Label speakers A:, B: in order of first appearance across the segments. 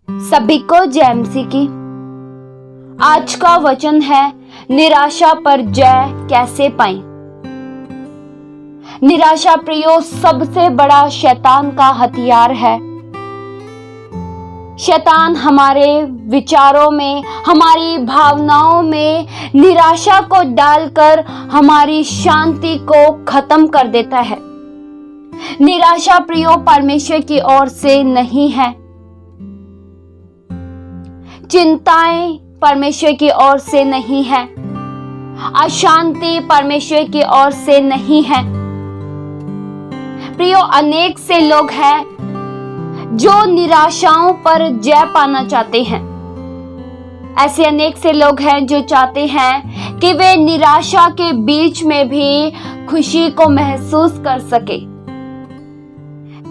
A: सभी को जय मसीह की। आज का वचन है निराशा पर जय कैसे पाएं। निराशा प्रियो सबसे बड़ा शैतान का हथियार है। शैतान हमारे विचारों में, हमारी भावनाओं में निराशा को डालकर हमारी शांति को खत्म कर देता है। निराशा प्रियो परमेश्वर की ओर से नहीं है। चिंताएं परमेश्वर की ओर से नहीं है। अशांति परमेश्वर की ओर से नहीं है। प्रियो, अनेक से लोग हैं जो निराशाओं पर जय पाना चाहते हैं। ऐसे अनेक से लोग हैं जो चाहते हैं कि वे निराशा के बीच में भी खुशी को महसूस कर सके।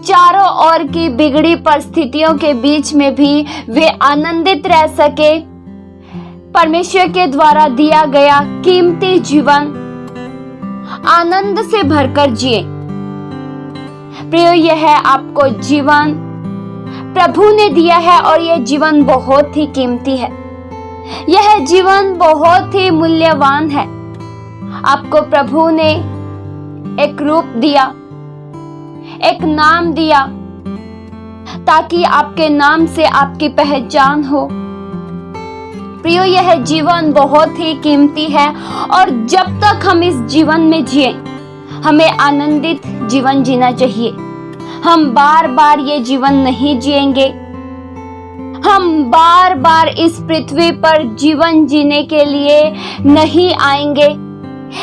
A: चारों ओर की बिगड़ी परिस्थितियों के बीच में भी वे आनंदित रह सके। परमेश्वर के द्वारा दिया गया कीमती जीवन आनंद से भरकर जिए। प्रियो, यह आपको जीवन प्रभु ने दिया है और यह जीवन बहुत ही कीमती है। यह जीवन बहुत ही मूल्यवान है। आपको प्रभु ने एक रूप दिया, एक नाम दिया, ताकि आपके नाम से आपकी पहचान हो। प्रियो, यह जीवन बहुत ही कीमती है और जब तक हम इस जीवन में जिए, हमें आनंदित जीवन जीना चाहिए। हम बार बार ये जीवन नहीं जिएंगे। हम बार बार इस पृथ्वी पर जीवन जीने के लिए नहीं आएंगे।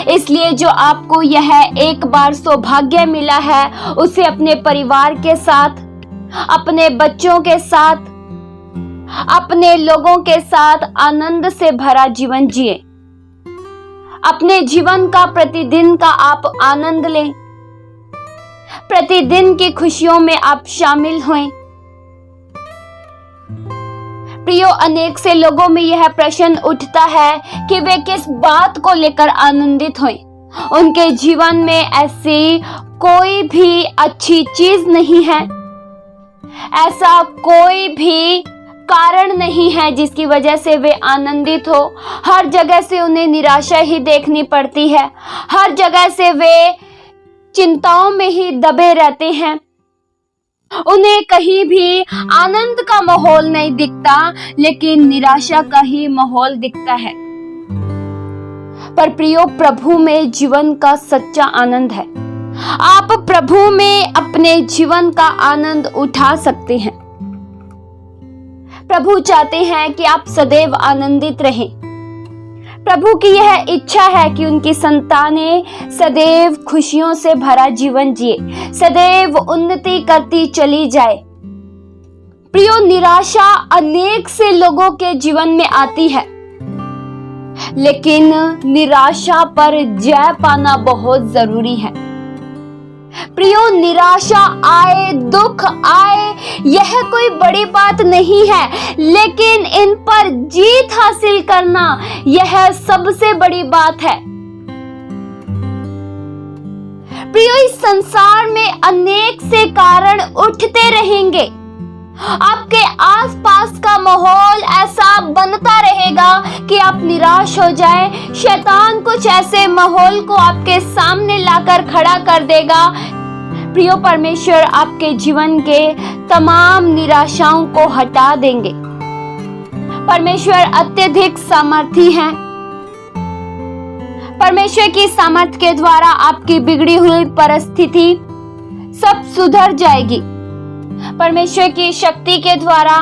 A: इसलिए जो आपको यह एक बार सौभाग्य मिला है, उसे अपने परिवार के साथ, अपने बच्चों के साथ, अपने लोगों के साथ आनंद से भरा जीवन जिए। अपने जीवन का प्रतिदिन का आप आनंद लें। प्रतिदिन की खुशियों में आप शामिल हों। प्रियो, अनेक से लोगों में यह प्रश्न उठता है कि वे किस बात को लेकर आनंदित हों। उनके जीवन में ऐसी कोई भी अच्छी चीज नहीं है। ऐसा कोई भी कारण नहीं है जिसकी वजह से वे आनंदित हो। हर जगह से उन्हें निराशा ही देखनी पड़ती है। हर जगह से वे चिंताओं में ही दबे रहते हैं। उन्हें कहीं भी आनंद का माहौल नहीं दिखता, लेकिन निराशा का ही माहौल दिखता है। पर प्रियो, प्रभु में जीवन का सच्चा आनंद है। आप प्रभु में अपने जीवन का आनंद उठा सकते हैं। प्रभु चाहते हैं कि आप सदैव आनंदित रहें। प्रभु की यह इच्छा है कि उनकी संतानें सदैव खुशियों से भरा जीवन जिए, सदैव उन्नति करती चली जाए। प्रियो, निराशा अनेक से लोगों के जीवन में आती है, लेकिन निराशा पर जय पाना बहुत जरूरी है। प्रियो, निराशा आए, दुख आए, यह कोई बड़ी बात नहीं है, लेकिन इन पर जीत हासिल करना यह सबसे बड़ी बात है। प्रियो, इस संसार में अनेक से कारण उठते रहेंगे। आपके आसपास का माहौल ऐसा बनता रहेगा कि आप निराश हो जाएं। शैतान कुछ ऐसे माहौल को आपके सामने लाकर खड़ा कर देगा। प्रियो, परमेश्वर आपके जीवन के तमाम निराशाओं को हटा देंगे। परमेश्वर अत्यधिक सामर्थी हैं। परमेश्वर की सामर्थ के द्वारा आपकी बिगड़ी हुई परिस्थिति सब सुधर जाएगी। परमेश्वर की शक्ति के द्वारा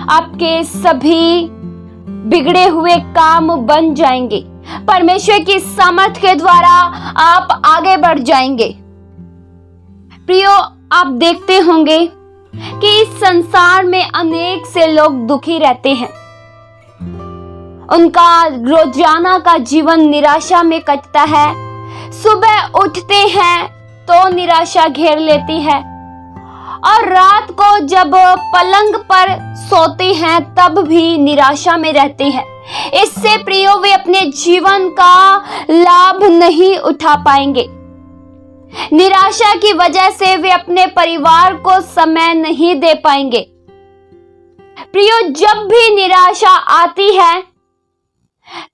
A: आपके सभी बिगड़े हुए काम बन जाएंगे। परमेश्वर की सामर्थ के द्वारा आप आगे बढ़ जाएंगे। प्रियो, आप देखते होंगे कि इस संसार में अनेक से लोग दुखी रहते हैं। उनका रोजाना का जीवन निराशा में कटता है। सुबह उठते हैं तो निराशा घेर लेती है और रात को जब पलंग पर सोते हैं तब भी निराशा में रहते हैं। इससे प्रियो, वे अपने जीवन का लाभ नहीं उठा पाएंगे। निराशा की वजह से वे अपने परिवार को समय नहीं दे पाएंगे। प्रियो, जब भी निराशा आती है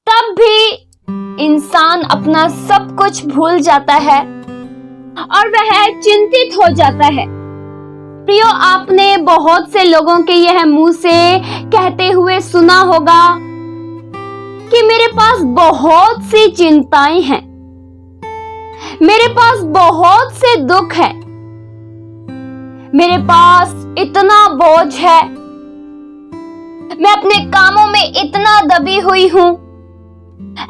A: तब भी इंसान अपना सब कुछ भूल जाता है और वह चिंतित हो जाता है। प्रियो, आपने बहुत से लोगों के यह मुंह से कहते हुए सुना होगा कि मेरे पास बहुत सी चिंताएं हैं, मेरे पास बहुत से दुख हैं, मेरे पास इतना बोझ है, मैं अपने कामों में इतना दबी हुई हूं।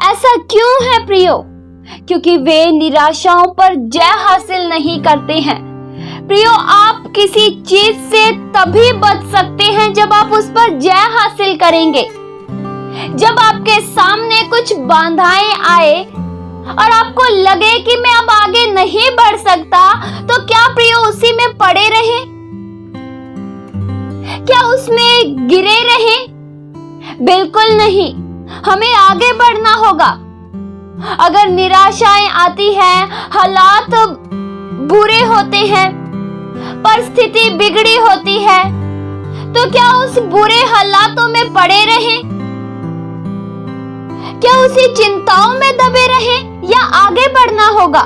A: ऐसा क्यों है प्रियो? क्योंकि वे निराशाओं पर जय हासिल नहीं करते हैं। प्रियो, आप किसी चीज से तभी बच सकते हैं जब आप उस पर जय हासिल करेंगे। जब आपके सामने कुछ बाधाएं आए और आपको लगे कि मैं अब आगे नहीं बढ़ सकता, तो क्या प्रियो उसी में पड़े रहें? क्या उसमें गिरे रहें? बिल्कुल नहीं, हमें आगे बढ़ना होगा। अगर निराशाएं आती हैं, हालात बुरे होते हैं, परिस्थिति बिगड़ी होती है, तो क्या उस बुरे हालातों में पड़े रहें? क्या उसी चिंताओं में दबे रहें या आगे बढ़ना होगा?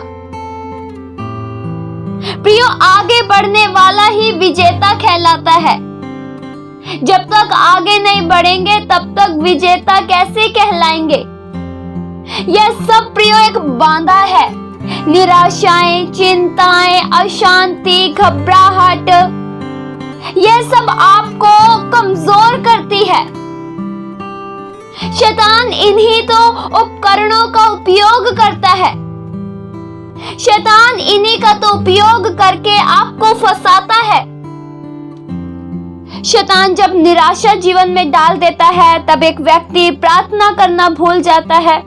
A: प्रियो, आगे बढ़ने वाला ही विजेता कहलाता है। जब तक आगे नहीं बढ़ेंगे तब तक विजेता कैसे कहलाएंगे? यह सब प्रियो एक बांधा है। निराशाएं, चिंताएं, अशांति, घबराहट, यह सब आपको कमजोर करती है। शैतान इन्हीं तो उपकरणों का उपयोग करता है। शैतान इन्हीं का तो उपयोग करके आपको फंसाता है। शैतान जब निराशा जीवन में डाल देता है, तब एक व्यक्ति प्रार्थना करना भूल जाता है।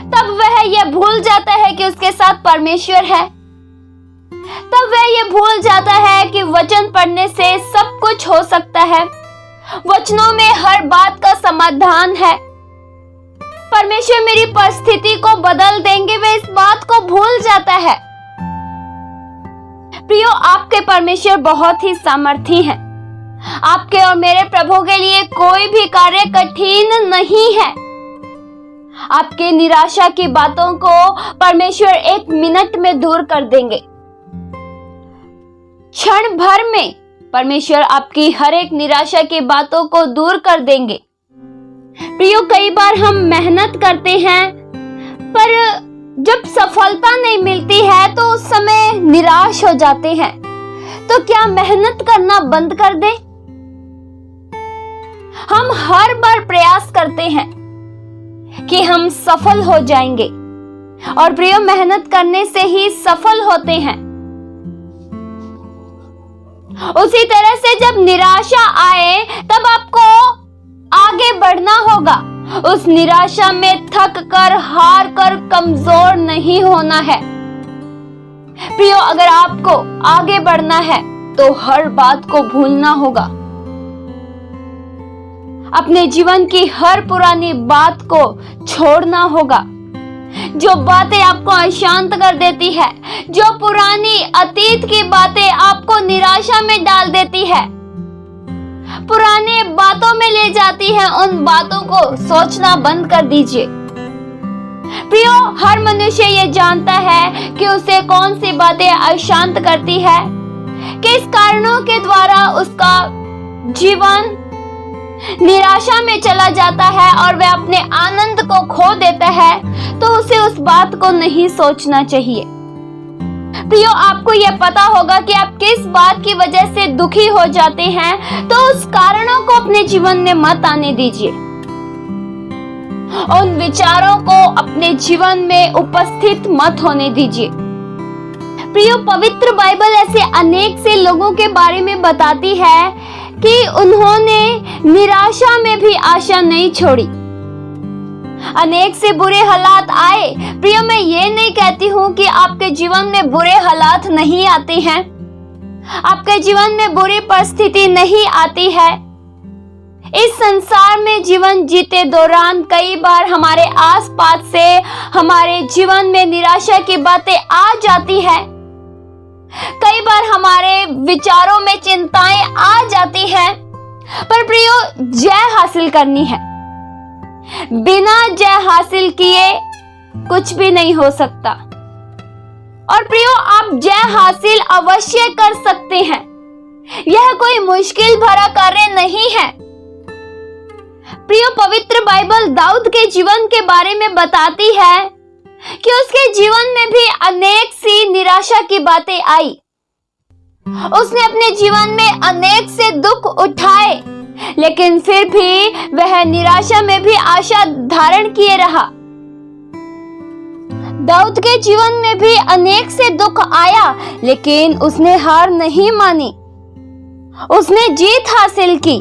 A: तब वह यह भूल जाता है कि उसके साथ परमेश्वर है। तब वह यह भूल जाता है कि वचन पढ़ने से सब कुछ हो सकता है। वचनों में हर बात का समाधान है। परमेश्वर मेरी परिस्थिति को बदल देंगे, वह इस बात को भूल जाता है। प्रियो, आपके परमेश्वर बहुत ही सामर्थी हैं। आपके और मेरे प्रभु के लिए कोई भी कार्य कठिन नहीं है। आपके निराशा की बातों को परमेश्वर 1 मिनट में दूर कर देंगे। क्षण भर में परमेश्वर आपकी हर एक निराशा की बातों को दूर कर देंगे। प्रियो, कई बार हम मेहनत करते हैं, पर जब सफलता नहीं मिलती है तो उस समय निराश हो जाते हैं। तो क्या मेहनत करना बंद कर दें? हम हर बार प्रयास करते हैं कि हम सफल हो जाएंगे, और प्रियो, मेहनत करने से ही सफल होते हैं। उसी तरह से जब निराशा आए तब आपको आगे बढ़ना होगा। उस निराशा में थक कर, हार कर कमजोर नहीं होना है। प्रियो, अगर आपको आगे बढ़ना है तो हर बात को भूलना होगा। अपने जीवन की हर पुरानी बात को छोड़ना होगा। जो बातें आपको अशांत कर देती है, जो पुरानी अतीत की बातें आपको निराशा में डाल देती है, पुराने बातों में ले जाती है, उन बातों को सोचना बंद कर दीजिए। प्रियो, हर मनुष्य ये जानता है कि उसे कौन सी बातें अशांत करती है, किस कारणों के द्वारा उसका जीवन निराशा में चला जाता है और वह अपने आनंद को खो देता है। तो उसे उस बात को नहीं सोचना चाहिए। प्रियो, आपको यह पता होगा कि आप किस बात की वजह से दुखी हो जाते हैं, तो उस कारणों को अपने जीवन में मत आने दीजिए। उन विचारों को अपने जीवन में उपस्थित मत होने दीजिए। प्रियो, पवित्र बाइबल ऐसे अनेक से लोगों के बारे में बताती है कि उन्होंने निराशा में भी आशा नहीं छोड़ी। अनेक से बुरे हालात आए। प्रियो, मैं ये नहीं कहती हूँ कि आपके जीवन में बुरे हालात नहीं आते हैं, आपके जीवन में बुरी परिस्थिति नहीं आती है। इस संसार में जीवन जीते दौरान कई बार हमारे आसपास से हमारे जीवन में निराशा की बातें आ जाती है। कई बार हमारे विचारों में चिंताएं आ जाती हैं, पर प्रियो, जय हासिल करनी है। बिना जय हासिल किए कुछ भी नहीं हो सकता। और प्रियो, आप जय हासिल अवश्य कर सकते हैं। यह कोई मुश्किल भरा कार्य नहीं है। प्रियो, पवित्र बाइबल दाऊद के जीवन के बारे में बताती है कि उसके जीवन में भी अनेक सी निराशा की बातें आई। उसने अपने जीवन में अनेक से दुख उठाए, लेकिन फिर भी वह निराशा में भी आशा धारण किए रहा। दाऊद के जीवन में भी अनेक से दुख आया, लेकिन उसने हार नहीं मानी। उसने जीत हासिल की।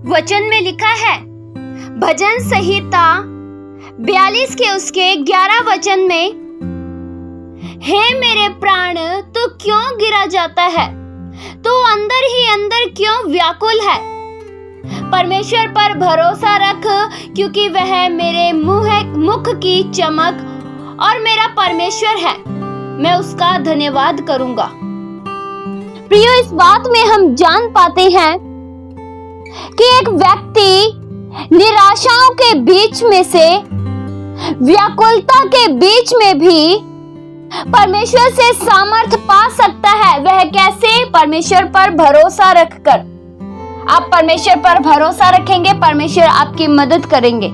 A: वचन में लिखा है, भजन संहिता 42 के उसके 11 वचन में, हे मेरे प्राण, तू क्यों गिरा जाता है? तू अंदर ही अंदर क्यों व्याकुल है? परमेश्वर पर भरोसा रख, क्योंकि वह मेरे मुख की चमक और मेरा परमेश्वर है। मैं उसका धन्यवाद करूंगा। प्रियो, इस बात में हम जान पाते हैं कि एक व्यक्ति निराशाओं के बीच में से, व्याकुलता के बीच में भी परमेश्वर से सामर्थ पा सकता है। वह कैसे? परमेश्वर पर भरोसा रखकर। आप परमेश्वर पर भरोसा रखेंगे, परमेश्वर आपकी मदद करेंगे।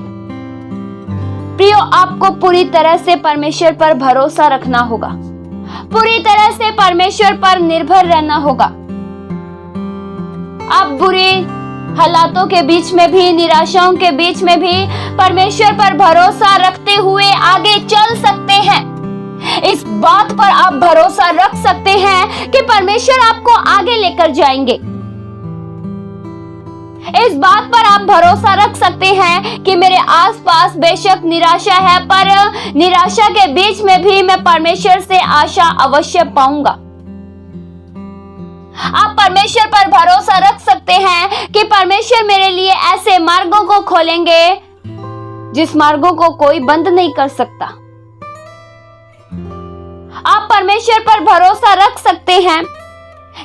A: प्रियो, आपको पूरी तरह से परमेश्वर पर भरोसा रखना होगा। पूरी तरह से परमेश्वर पर निर्भर रहना होगा। आप बुरे हालातों के बीच में भी, निराशाओं के बीच में भी परमेश्वर पर भरोसा रखते हुए आगे चल सकते हैं। इस बात पर आप भरोसा रख सकते हैं कि परमेश्वर आपको आगे लेकर जाएंगे। इस बात पर आप भरोसा रख सकते हैं कि मेरे आसपास बेशक निराशा है, पर निराशा के बीच में भी मैं परमेश्वर से आशा अवश्य पाऊंगा। आप परमेश्वर पर भरोसा रख सकते हैं कि परमेश्वर मेरे लिए ऐसे मार्गों को खोलेंगे जिस मार्गों को कोई बंद नहीं कर सकता। आप परमेश्वर पर भरोसा रख सकते हैं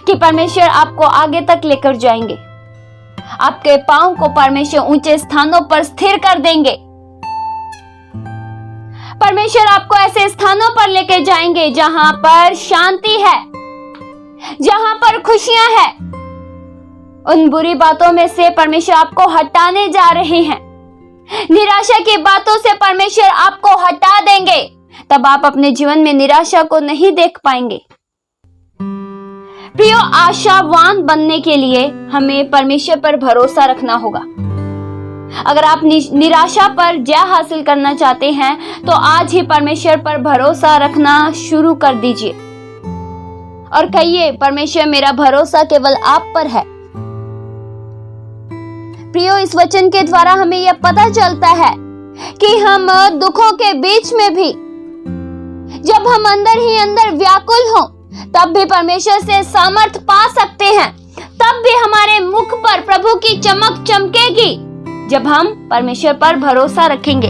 A: कि परमेश्वर आपको आगे तक लेकर जाएंगे। आपके पांव को परमेश्वर ऊंचे स्थानों पर स्थिर कर देंगे। परमेश्वर आपको ऐसे स्थानों पर लेकर जाएंगे जहां पर शांति है, जहां पर खुशियां हैं। उन बुरी बातों में से परमेश्वर आपको हटाने जा रहे हैं। निराशा की बातों से परमेश्वर आपको हटा देंगे। तब आप अपने जीवन में निराशा को नहीं देख पाएंगे। प्रियो, आशावान बनने के लिए हमें परमेश्वर पर भरोसा रखना होगा। अगर आप निराशा पर जय हासिल करना चाहते हैं तो आज ही परमेश्वर पर भरोसा रखना शुरू कर दीजिए और कहिए, परमेश्वर मेरा भरोसा केवल आप पर है। प्रियो, इस वचन के द्वारा हमें यह पता चलता है कि हम दुखों के बीच में भी, जब हम अंदर ही अंदर व्याकुल हों, तब भी परमेश्वर से सामर्थ पा सकते हैं। तब भी हमारे मुख पर प्रभु की चमक चमकेगी जब हम परमेश्वर पर भरोसा रखेंगे।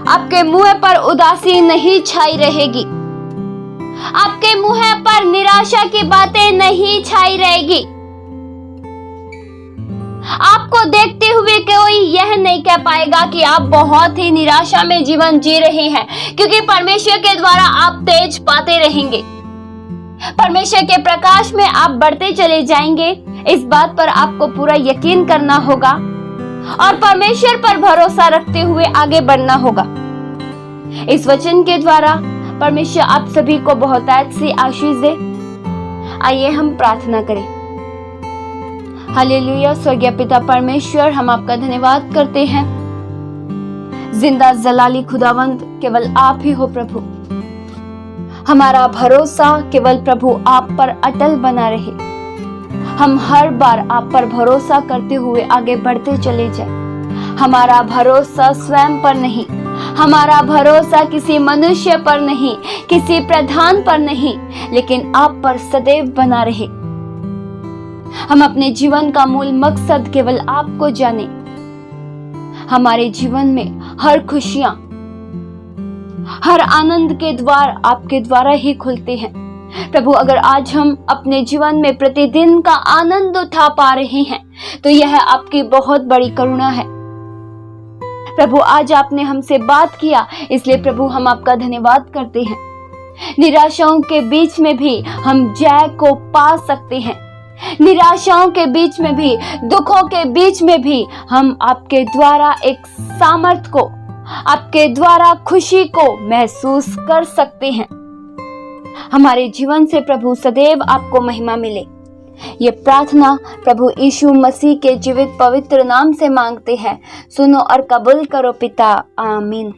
A: आपके मुंह पर उदासी नहीं छाई रहेगी। आपके मुंह पर निराशा की बातें नहीं छाई रहेगी। आपको देखते हुए कोई यह नहीं कह पाएगा कि आप बहुत ही निराशा में जीवन जी रहे हैं, क्योंकि परमेश्वर के द्वारा आप तेज पाते रहेंगे। परमेश्वर के प्रकाश में आप बढ़ते चले जाएंगे। इस बात पर आपको पूरा यकीन करना होगा और परमेश्वर पर भरोसा रखते हुए आगे बढ़ना होगा। इस वचन के द्वारा परमेश्वर आप सभी को बहुतायत से आशीष दे। आइए हम प्रार्थना करें। हालेलुया। स्वर्गीय पिता परमेश्वर, हम आपका धन्यवाद करते हैं। जिंदा जलाली खुदावंद केवल आप ही हो प्रभु। हमारा भरोसा केवल प्रभु आप पर अटल बना रहे। हम हर बार आप पर भरोसा करते हुए आगे बढ़ते चले जाए। हमारा भरोसा स्वयं पर नहीं, हमारा भरोसा किसी मनुष्य पर नहीं, किसी प्रधान पर नहीं, लेकिन आप पर सदैव बना रहे। हम अपने जीवन का मूल मकसद केवल आपको जाने। हमारे जीवन में हर खुशियां, हर आनंद के द्वार आपके द्वारा ही खुलते हैं। प्रभु, अगर आज हम अपने जीवन में प्रतिदिन का आनंद उठा पा रहे हैं तो यह आपकी बहुत बड़ी करुणा है। प्रभु, आज आपने हमसे बात किया, इसलिए प्रभु हम आपका धन्यवाद करते हैं। निराशाओं के बीच में भी हम जय को पा सकते हैं। निराशाओं के बीच में भी, दुखों के बीच में भी हम आपके द्वारा एक सामर्थ को, आपके द्वारा खुशी को महसूस कर सकते हैं। हमारे जीवन से प्रभु सदैव आपको महिमा मिले। ये प्रार्थना प्रभु यीशु मसीह के जीवित पवित्र नाम से मांगते हैं। सुनो और कबूल करो पिता। आमीन।